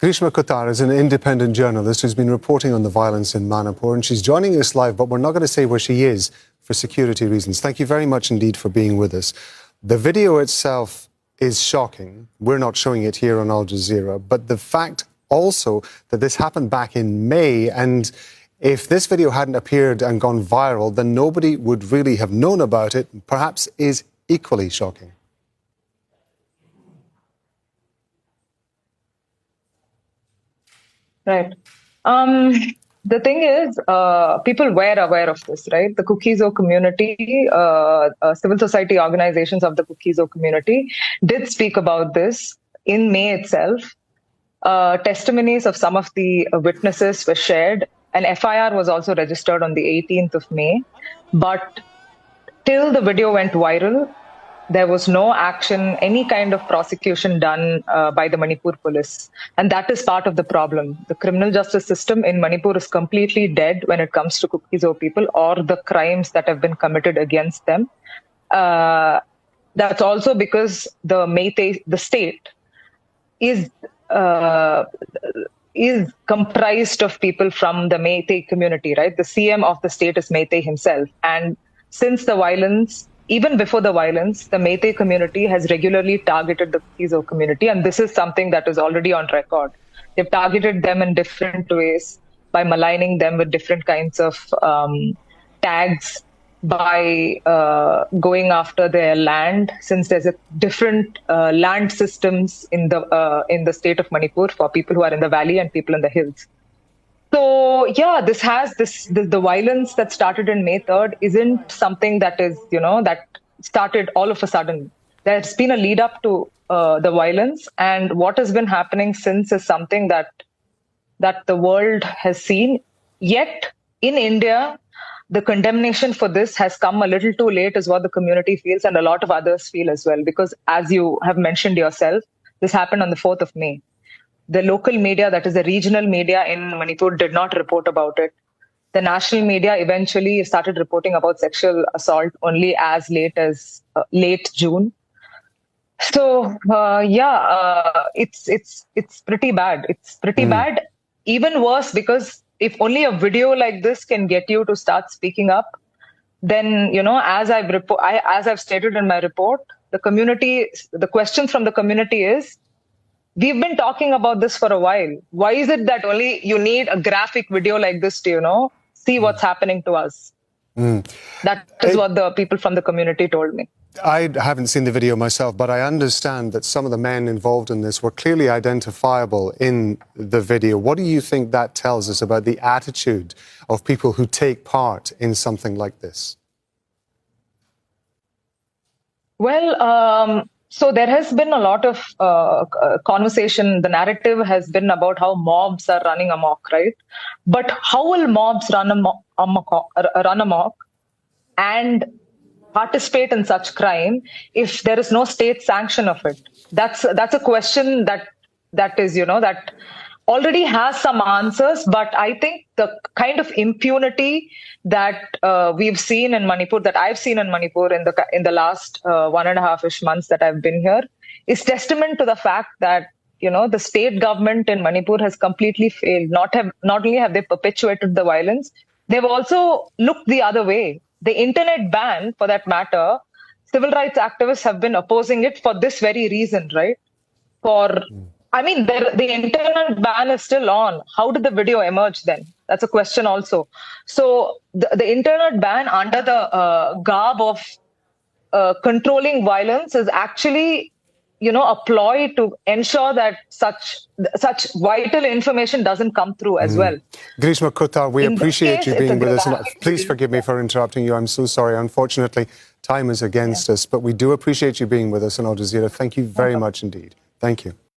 Grishma Kottar is an independent journalist who's been reporting on the violence in Manipur, and she's joining us live, but we're not going to say where she is for security reasons. Thank you very much indeed for being with us. The video itself is shocking. We're not showing it here on Al Jazeera, but the fact also that this happened back in May, and if this video hadn't appeared and gone viral, then nobody would really have known about it, perhaps is equally shocking. Right. The thing is, people were aware of this, right? The Kuki-Zo community, civil society organizations of the Kuki-Zo community did speak about this in May itself. Testimonies of some of the witnesses were shared. An FIR was also registered on the 18th of May. But till the video went viral, there was no action, any kind of prosecution done by the Manipur police. And that is part of the problem. The criminal justice system in Manipur is completely dead when it comes to Kuki-Zo people or the crimes that have been committed against them. That's also because the Meitei, the state, is comprised of people from the Meitei community, right? The CM of the state is Meitei himself. And since the violence, even before the violence, the Meitei community has regularly targeted the Kuki-Zo community, and this is something that is already on record. They've targeted them in different ways by maligning them with different kinds of tags, by going after their land, since there's a different land systems in the state of Manipur for people who are in the valley and people in the hills. So yeah, the violence that started in May 3rd isn't something that is, that started all of a sudden. There's been a lead up to the violence, and what has been happening since is something that the world has seen. Yet in India, the condemnation for this has come a little too late, is what the community feels, and a lot of others feel as well, because as you have mentioned yourself, this happened on the 4th of May. The local media, that is the regional media in Manipur, did not report about it. The national media eventually started reporting about sexual assault only as late as late June. So it's pretty bad. It's pretty bad. Even worse, because if only a video like this can get you to start speaking up, then as I've stated in my report, the question from the community is, we've been talking about this for a while. Why is it that only you need a graphic video like this to, see what's happening to us? That is what the people from the community told me. I haven't seen the video myself, but I understand that some of the men involved in this were clearly identifiable in the video. What do you think that tells us about the attitude of people who take part in something like this? Well, so there has been a lot of conversation. The narrative has been about how mobs are running amok, right? But how will mobs run amok and participate in such crime if there is no state sanction of it? That's a question that is, that already has some answers, but I think the kind of impunity that we've seen in Manipur, that I've seen in Manipur in the last 1.5-ish months that I've been here, is testament to the fact that the state government in Manipur has completely failed. Not only have they perpetuated the violence, they've also looked the other way. The internet ban, for that matter, civil rights activists have been opposing it for this very reason, right? The internet ban is still on. How did the video emerge then? That's a question also. So the internet ban, under the garb of controlling violence, is actually, a ploy to ensure that such vital information doesn't come through as well. Grishma Kottar, we appreciate you being with us. Please forgive me for interrupting you. I'm so sorry. Unfortunately, time is against us, but we do appreciate you being with us on Al Jazeera. Thank you very much indeed. Thank you.